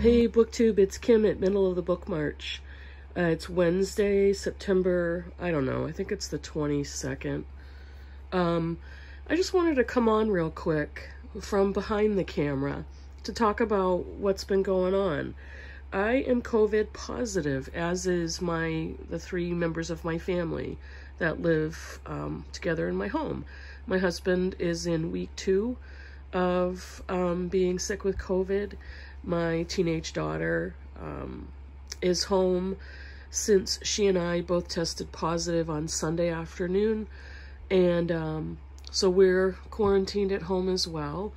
Hey Booktube, it's Kim at Middle of the Book March. It's Wednesday, September, I don't know, I think it's the 22nd. I just wanted to come on real quick from behind the camera to talk about what's been going on. I am COVID positive, as is the three members of my family that live together in my home. My husband is in week 2 of being sick with COVID. My teenage daughter is home since she and I both tested positive on Sunday afternoon, and so we're quarantined at home as well.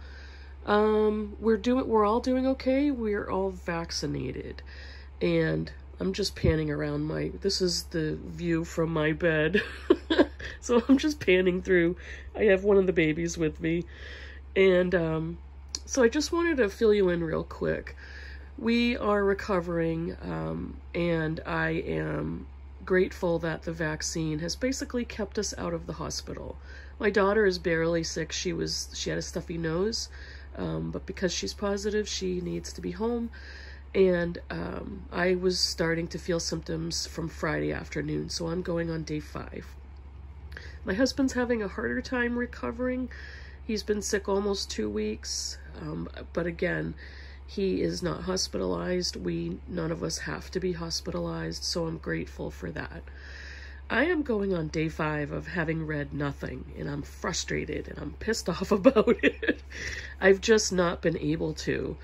We're all doing okay. We're all vaccinated, and I'm just panning around this is the view from my bed. So I'm just panning through. I have one of the babies with me, and so I just wanted to fill you in real quick. We are recovering, and I am grateful that the vaccine has basically kept us out of the hospital. My daughter is barely sick. She had a stuffy nose, but because she's positive, she needs to be home. And I was starting to feel symptoms from Friday afternoon, so I'm going on day 5. My husband's having a harder time recovering. He's been sick almost 2 weeks, but again, he is not hospitalized. None of us have to be hospitalized, so I'm grateful for that. I am going on day 5 of having read nothing, and I'm frustrated and I'm pissed off about it. I've just not been able to.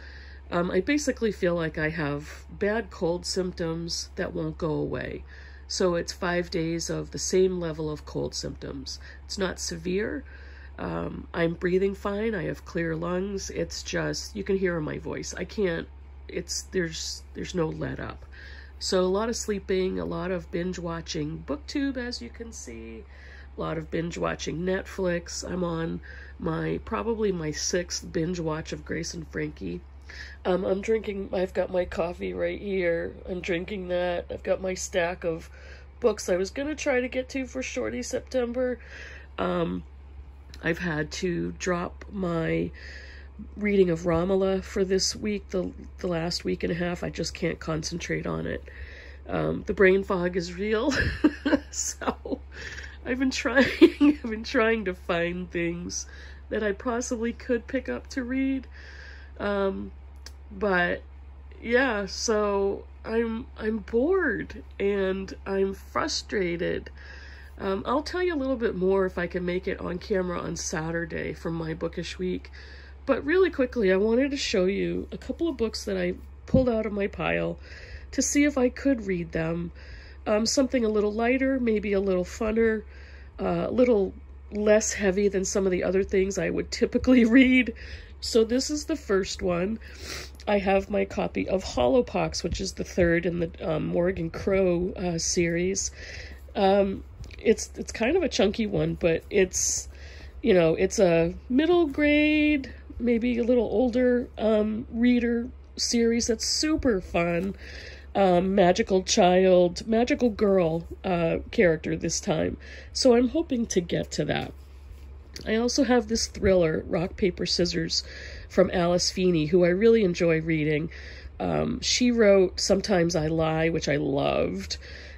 I basically feel like I have bad cold symptoms that won't go away. So it's 5 days of the same level of cold symptoms. It's not severe. I'm breathing fine. I have clear lungs. It's just, you can hear in my voice. There's no let up. So a lot of sleeping, a lot of binge watching Booktube, as you can see, a lot of binge watching Netflix. I'm on probably my 6th binge watch of Grace and Frankie. I've got my coffee right here. I'm drinking that. I've got my stack of books I was going to try to get to for Shorty September. I've had to drop my reading of Ramallah for this week, the last week and a half. I just can't concentrate on it. The brain fog is real. So I've been trying to find things that I possibly could pick up to read. But yeah, so I'm bored and I'm frustrated. I'll tell you a little bit more if I can make it on camera on Saturday from my bookish week. But really quickly, I wanted to show you a couple of books that I pulled out of my pile to see if I could read them. Something a little lighter, maybe a little funner, a little less heavy than some of the other things I would typically read. So this is the first one. I have my copy of Hollowpox, which is the 3rd in the Morgan Crow series. It's kind of a chunky one, but it's a middle grade, maybe a little older reader series that's super fun. Magical girl character this time. So I'm hoping to get to that. I also have this thriller, Rock, Paper, Scissors, from Alice Feeney, who I really enjoy reading. She wrote Sometimes I Lie, which I loved.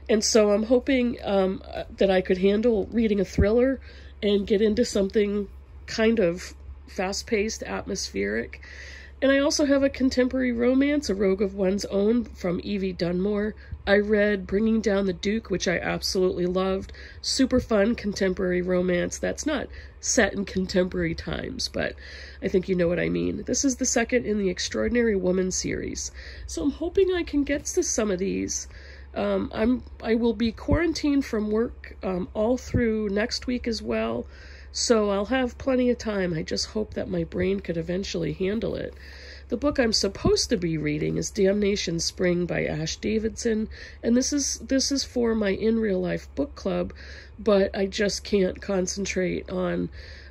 And so I'm hoping that I could handle reading a thriller and get into something kind of fast-paced, atmospheric. And I also have a contemporary romance, A Rogue of One's Own, from Evie Dunmore. I read Bringing Down the Duke, which I absolutely loved. Super fun contemporary romance that's not set in contemporary times, but I think you know what I mean. This is the 2nd in the Extraordinary Woman series. So I'm hoping I can get to some of these. I will be quarantined from work all through next week as well, so I'll have plenty of time. I just hope that my brain could eventually handle it. The book I'm supposed to be reading is Damnation Spring by Ash Davidson, and this is for my In Real Life book club, but I just can't concentrate on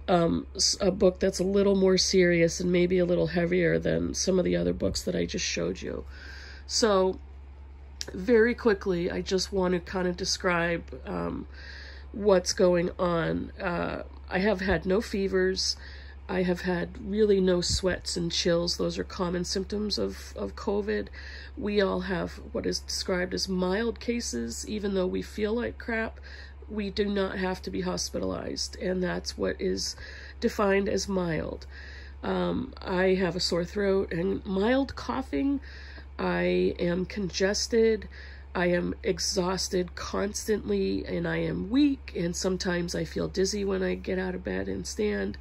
a book that's a little more serious and maybe a little heavier than some of the other books that I just showed you. So very quickly, I just want to kind of describe what's going on. I have had no fevers. I have had really no sweats and chills. Those are common symptoms of COVID. We all have what is described as mild cases. Even though we feel like crap, we do not have to be hospitalized, and that's what is defined as mild. I have a sore throat and mild coughing. I am congested. I am exhausted constantly, and I am weak, and sometimes I feel dizzy when I get out of bed and stand.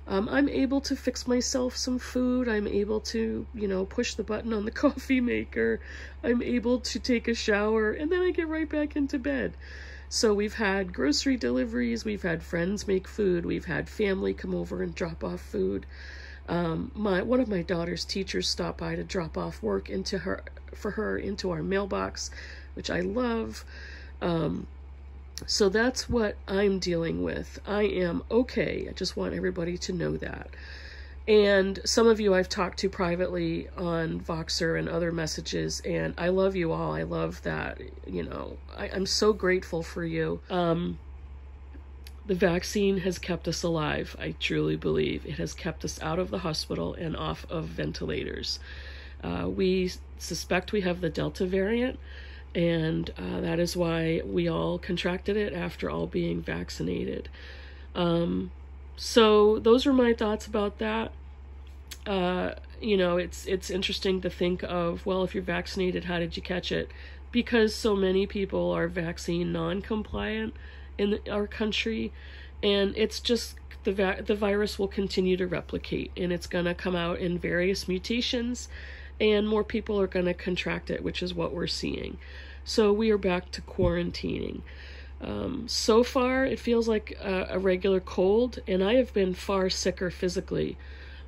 I'm able to fix myself some food. I'm able to, you know, push the button on the coffee maker. I'm able to take a shower, and then I get right back into bed. So we've had grocery deliveries, we've had friends make food, we've had family come over and drop off food. One of my daughter's teachers stopped by to drop off work into our mailbox, which I love. So that's what I'm dealing with. I am okay. I just want everybody to know that. And some of you I've talked to privately on Voxer and other messages, and I love you all. I love that, you know, I'm so grateful for you. The vaccine has kept us alive. I truly believe it has kept us out of the hospital and off of ventilators. We suspect we have the Delta variant, and that is why we all contracted it after all being vaccinated. So those are my thoughts about that. You know, it's interesting to think of, well, if you're vaccinated, how did you catch it? Because so many people are vaccine non-compliant in our country, and it's just the virus will continue to replicate, and it's going to come out in various mutations, and more people are going to contract it, which is what we're seeing. So we are back to quarantining. So far, it feels like a regular cold, and I have been far sicker physically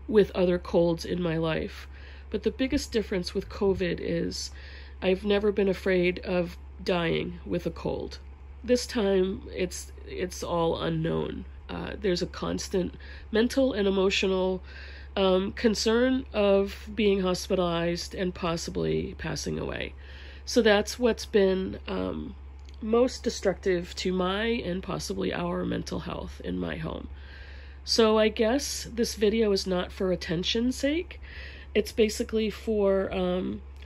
with other colds in my life. But the biggest difference with COVID is I've never been afraid of dying with a cold. This time, it's all unknown. There's a constant mental and emotional concern of being hospitalized and possibly passing away. So that's what's been most destructive to my and possibly our mental health in my home. So I guess this video is not for attention's sake. It's basically for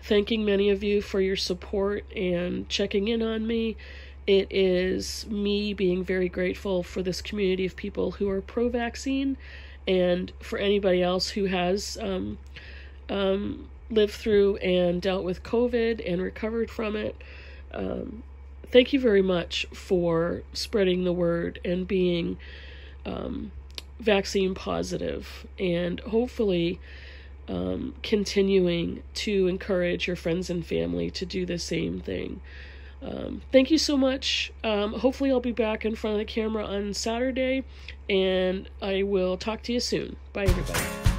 thanking many of you for your support and checking in on me. It is me being very grateful for this community of people who are pro-vaccine, and for anybody else who has lived through and dealt with COVID and recovered from it. Thank you very much for spreading the word and being vaccine positive, and hopefully continuing to encourage your friends and family to do the same thing. Thank you so much. Hopefully I'll be back in front of the camera on Saturday, and I will talk to you soon. Bye, everybody.